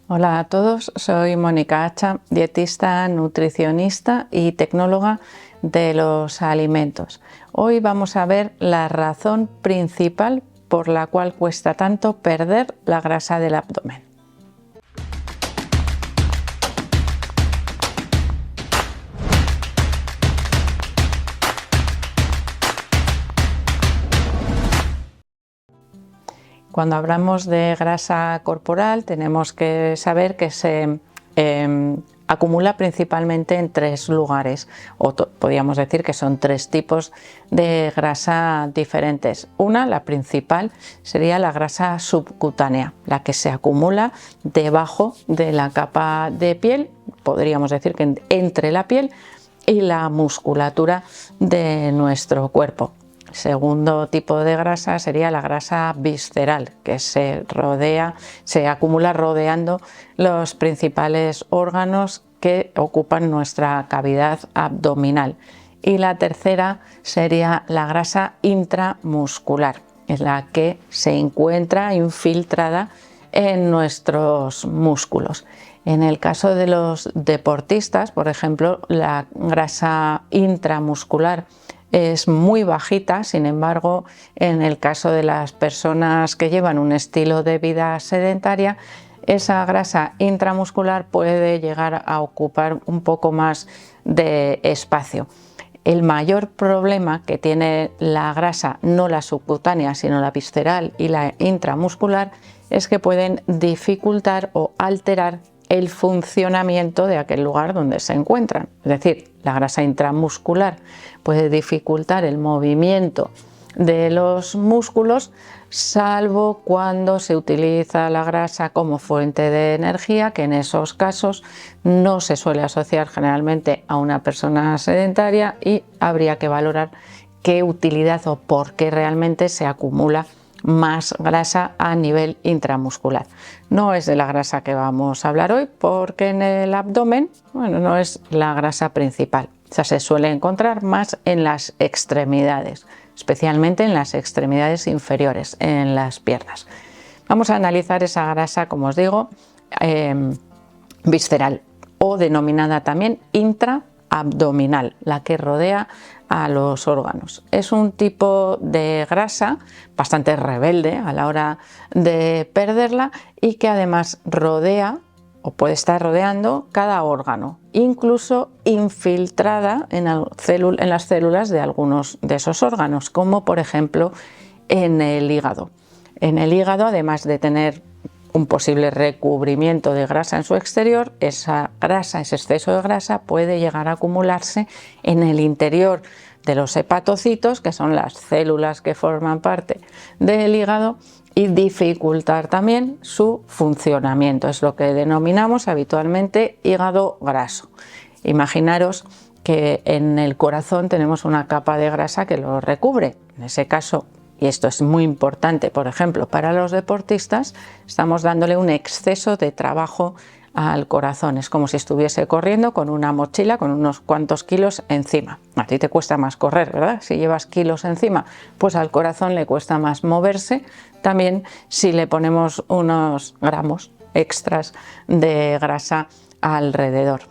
Hola a todos, soy Mónica Hacha, dietista, nutricionista y tecnóloga de los alimentos. Hoy vamos a ver la razón principal por la cual cuesta tanto perder la grasa del abdomen. Cuando hablamos de grasa corporal tenemos que saber que se acumula principalmente en tres lugares, o podríamos decir que son tres tipos de grasa diferentes. Una, la principal, sería la grasa subcutánea, la que se acumula debajo de la capa de piel, podríamos decir que entre la piel y la musculatura de nuestro cuerpo. Segundo tipo de grasa sería la grasa visceral, que se acumula rodeando los principales órganos que ocupan nuestra cavidad abdominal. Y la tercera sería la grasa intramuscular, es la que se encuentra infiltrada en nuestros músculos. En el caso de los deportistas, por ejemplo, la grasa intramuscular es muy bajita. Sin embargo, en el caso de las personas que llevan un estilo de vida sedentaria, esa grasa intramuscular puede llegar a ocupar un poco más de espacio. El mayor problema que tiene la grasa, no la subcutánea, sino la visceral y la intramuscular, es que pueden dificultar o alterar el funcionamiento de aquel lugar donde se encuentran. Es decir, la grasa intramuscular puede dificultar el movimiento de los músculos, salvo cuando se utiliza la grasa como fuente de energía, que en esos casos no se suele asociar generalmente a una persona sedentaria, y habría que valorar qué utilidad o por qué realmente se acumula más grasa a nivel intramuscular. No es de la grasa que vamos a hablar hoy, porque en el abdomen, bueno, no es la grasa principal. O sea, se suele encontrar más en las extremidades, especialmente en las extremidades inferiores, en las piernas. Vamos a analizar esa grasa, como os digo, visceral, o denominada también intraabdominal, la que rodea a los órganos. Es un tipo de grasa bastante rebelde a la hora de perderla y que además rodea o puede estar rodeando cada órgano, incluso infiltrada en las células de algunos de esos órganos, como por ejemplo en el hígado. En el hígado, además de tener un posible recubrimiento de grasa en su exterior, esa grasa, ese exceso de grasa, puede llegar a acumularse en el interior de los hepatocitos, que son las células que forman parte del hígado, y dificultar también su funcionamiento. Es lo que denominamos habitualmente hígado graso. Imaginaros que en el corazón tenemos una capa de grasa que lo recubre. En ese caso, y esto es muy importante, por ejemplo, para los deportistas, estamos dándole un exceso de trabajo al corazón. Es como si estuviese corriendo con una mochila con unos cuantos kilos encima. A ti te cuesta más correr, ¿verdad? Si llevas kilos encima, pues al corazón le cuesta más moverse. También si le ponemos unos gramos extras de grasa alrededor.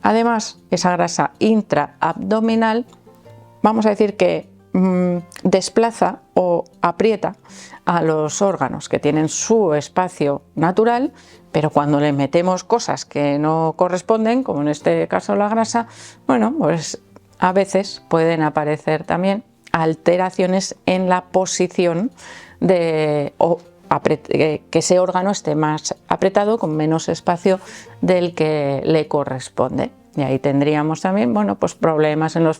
Además, esa grasa intraabdominal, vamos a decir que desplaza o aprieta a los órganos que tienen su espacio natural, pero cuando le metemos cosas que no corresponden, como en este caso la grasa, bueno, pues a veces pueden aparecer también alteraciones en la posición que ese órgano esté más apretado, con menos espacio del que le corresponde. Y ahí tendríamos también, bueno, pues problemas en el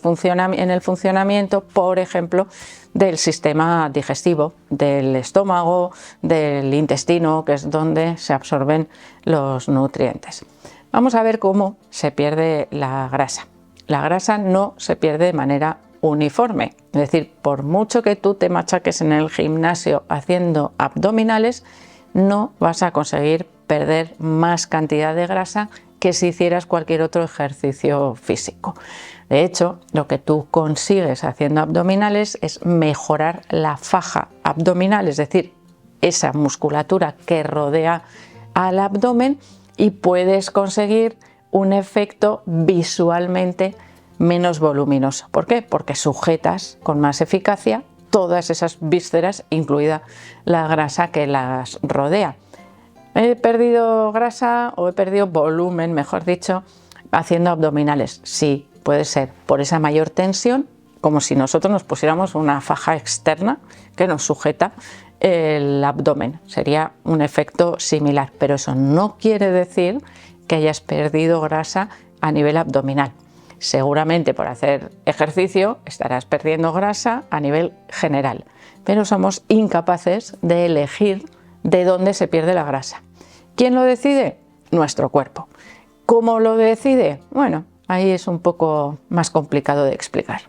funcionamiento, por ejemplo, del sistema digestivo, del estómago, del intestino, que es donde se absorben los nutrientes. Vamos a ver cómo se pierde la grasa. La grasa no se pierde de manera uniforme, es decir, por mucho que tú te machaques en el gimnasio haciendo abdominales, no vas a conseguir perder más cantidad de grasa que si hicieras cualquier otro ejercicio físico. De hecho, lo que tú consigues haciendo abdominales es mejorar la faja abdominal, es decir, esa musculatura que rodea al abdomen, y puedes conseguir un efecto visualmente menos voluminoso. ¿Por qué? Porque sujetas con más eficacia todas esas vísceras, incluida la grasa que las rodea. ¿He perdido grasa o he perdido volumen, mejor dicho, haciendo abdominales? Sí, puede ser por esa mayor tensión, como si nosotros nos pusiéramos una faja externa que nos sujeta el abdomen. Sería un efecto similar, pero eso no quiere decir que hayas perdido grasa a nivel abdominal. Seguramente por hacer ejercicio estarás perdiendo grasa a nivel general, pero somos incapaces de elegir de dónde se pierde la grasa. ¿Quién lo decide? Nuestro cuerpo. ¿Cómo lo decide? Bueno, ahí es un poco más complicado de explicar.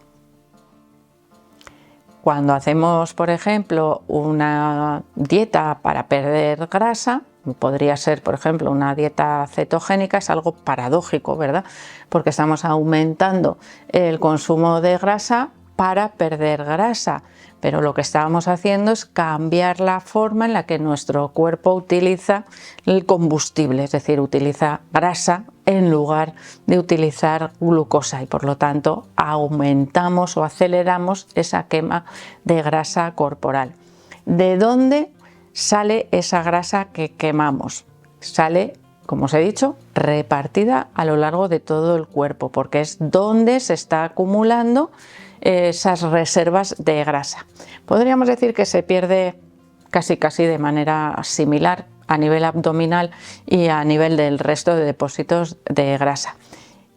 Cuando hacemos, por ejemplo, una dieta para perder grasa, podría ser, por ejemplo, una dieta cetogénica, es algo paradójico, ¿verdad? Porque estamos aumentando el consumo de grasa para perder grasa, pero lo que estábamos haciendo es cambiar la forma en la que nuestro cuerpo utiliza el combustible, es decir, utiliza grasa en lugar de utilizar glucosa y por lo tanto aumentamos o aceleramos esa quema de grasa corporal. ¿De dónde sale esa grasa que quemamos? Sale, como os he dicho, repartida a lo largo de todo el cuerpo, porque es donde se está acumulando esas reservas de grasa. Podríamos decir que se pierde casi de manera similar a nivel abdominal y a nivel del resto de depósitos de grasa.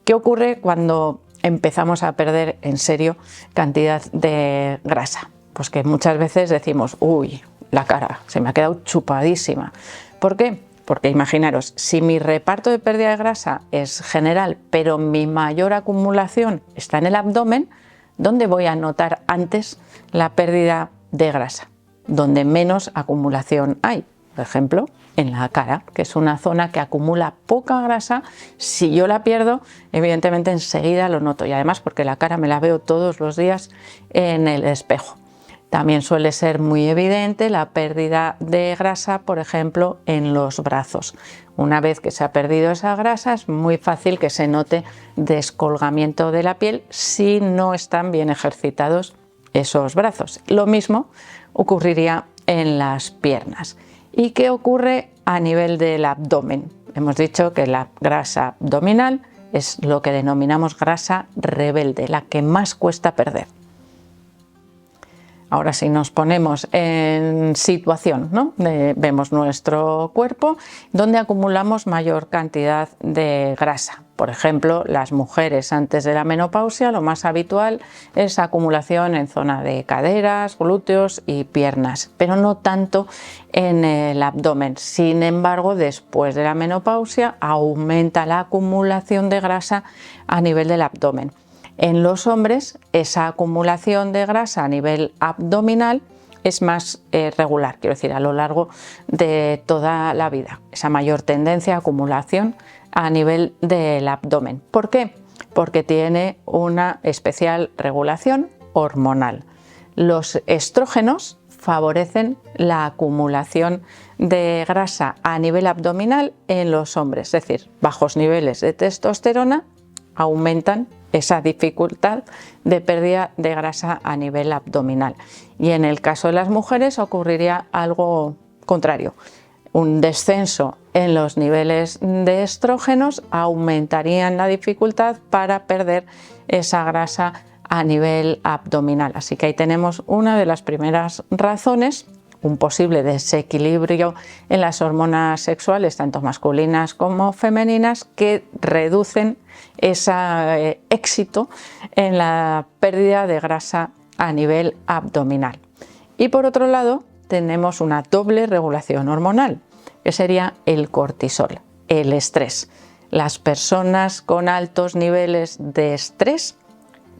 ¿Qué ocurre cuando empezamos a perder en serio cantidad de grasa? Pues que muchas veces decimos, uy, la cara se me ha quedado chupadísima. ¿Por qué? Porque imaginaros, si mi reparto de pérdida de grasa es general, pero mi mayor acumulación está en el abdomen, ¿dónde voy a notar antes la pérdida de grasa? Donde menos acumulación hay. Por ejemplo, en la cara, que es una zona que acumula poca grasa. Si yo la pierdo, evidentemente enseguida lo noto, y además porque la cara me la veo todos los días en el espejo. También suele ser muy evidente la pérdida de grasa, por ejemplo, en los brazos. Una vez que se ha perdido esa grasa, es muy fácil que se note descolgamiento de la piel si no están bien ejercitados esos brazos. Lo mismo ocurriría en las piernas. ¿Y qué ocurre a nivel del abdomen? Hemos dicho que la grasa abdominal es lo que denominamos grasa rebelde, la que más cuesta perder. Ahora si nos ponemos en situación, ¿no? Vemos nuestro cuerpo donde acumulamos mayor cantidad de grasa. Por ejemplo, las mujeres antes de la menopausia lo más habitual es acumulación en zona de caderas, glúteos y piernas, pero no tanto en el abdomen. Sin embargo, después de la menopausia aumenta la acumulación de grasa a nivel del abdomen. En los hombres, esa acumulación de grasa a nivel abdominal es más regular, quiero decir, a lo largo de toda la vida. Esa mayor tendencia a acumulación a nivel del abdomen. ¿Por qué? Porque tiene una especial regulación hormonal. Los estrógenos favorecen la acumulación de grasa a nivel abdominal en los hombres, es decir, bajos niveles de testosterona aumentan esa dificultad de pérdida de grasa a nivel abdominal. Y en el caso de las mujeres ocurriría algo contrario. Un descenso en los niveles de estrógenos aumentarían la dificultad para perder esa grasa a nivel abdominal. Así que ahí tenemos una de las primeras razones, un posible desequilibrio en las hormonas sexuales, tanto masculinas como femeninas, que reducen ese éxito en la pérdida de grasa a nivel abdominal. Y por otro lado, tenemos una doble regulación hormonal, que sería el cortisol, el estrés. Las personas con altos niveles de estrés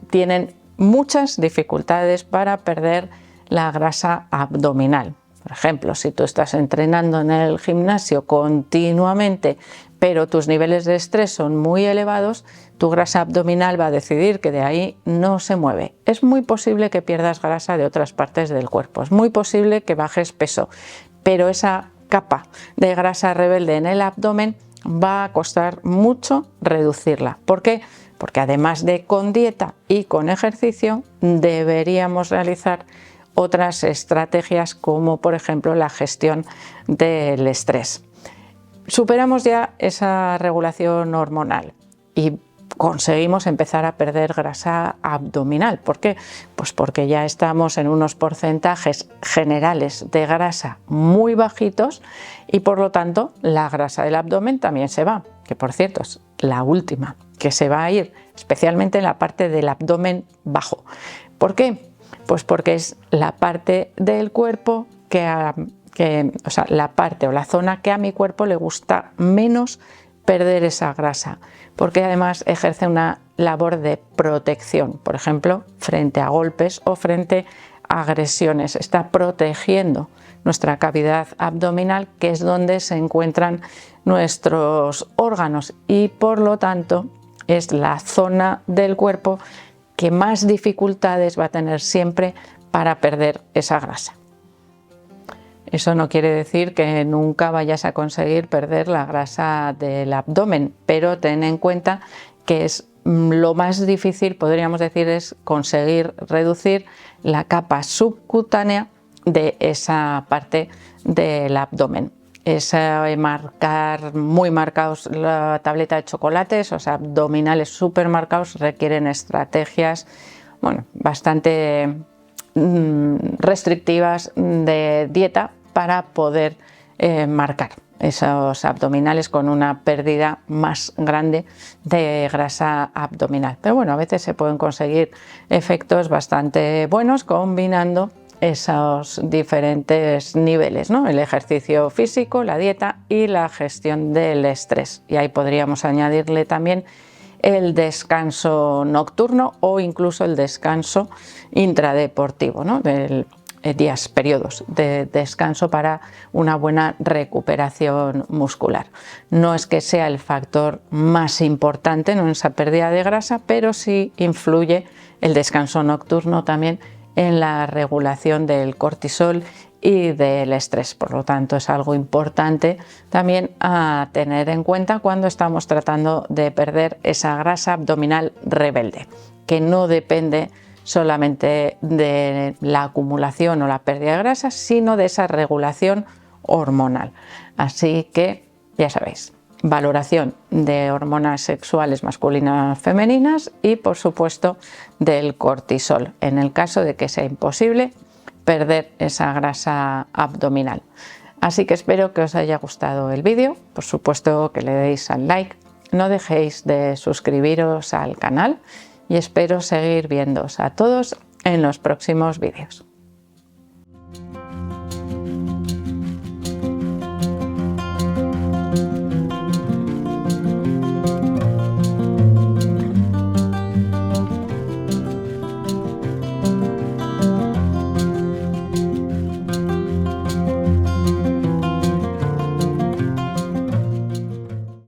tienen muchas dificultades para perder la grasa abdominal. Por ejemplo, si tú estás entrenando en el gimnasio continuamente, pero tus niveles de estrés son muy elevados, tu grasa abdominal va a decidir que de ahí no se mueve. Es muy posible que pierdas grasa de otras partes del cuerpo, es muy posible que bajes peso, pero esa capa de grasa rebelde en el abdomen va a costar mucho reducirla. ¿Por qué? Porque además de con dieta y con ejercicio, deberíamos realizar otras estrategias como por ejemplo la gestión del estrés. Superamos ya esa regulación hormonal y conseguimos empezar a perder grasa abdominal. ¿Por qué? Pues porque ya estamos en unos porcentajes generales de grasa muy bajitos y por lo tanto la grasa del abdomen también se va, que por cierto es la última que se va a ir, especialmente en la parte del abdomen bajo. ¿Por qué? Pues porque es la parte del cuerpo o sea, la parte o la zona que a mi cuerpo le gusta menos perder esa grasa, porque además ejerce una labor de protección, por ejemplo, frente a golpes o frente a agresiones. Está protegiendo nuestra cavidad abdominal, que es donde se encuentran nuestros órganos y por lo tanto es la zona del cuerpo que más dificultades va a tener siempre para perder esa grasa. Eso no quiere decir que nunca vayas a conseguir perder la grasa del abdomen, pero ten en cuenta que es lo más difícil, podríamos decir, es conseguir reducir la capa subcutánea de esa parte del abdomen. Es marcar muy marcados la tableta de chocolates, o sea, abdominales súper marcados, requieren estrategias, bueno, bastante restrictivas de dieta para poder marcar esos abdominales con una pérdida más grande de grasa abdominal. Pero bueno, a veces se pueden conseguir efectos bastante buenos combinando esos diferentes niveles, ¿no? El ejercicio físico, la dieta y la gestión del estrés. Y ahí podríamos añadirle también el descanso nocturno o incluso el descanso intradeportivo, ¿no? Días, periodos de descanso para una buena recuperación muscular. No es que sea el factor más importante en esa pérdida de grasa, pero sí influye el descanso nocturno también en la regulación del cortisol y del estrés. Por lo tanto, es algo importante también a tener en cuenta cuando estamos tratando de perder esa grasa abdominal rebelde, que no depende solamente de la acumulación o la pérdida de grasa, sino de esa regulación hormonal. Así que ya sabéis, valoración de hormonas sexuales masculinas femeninas y por supuesto del cortisol, en el caso de que sea imposible perder esa grasa abdominal. Así que espero que os haya gustado el vídeo, por supuesto que le deis al like, no dejéis de suscribiros al canal y espero seguir viéndoos a todos en los próximos vídeos.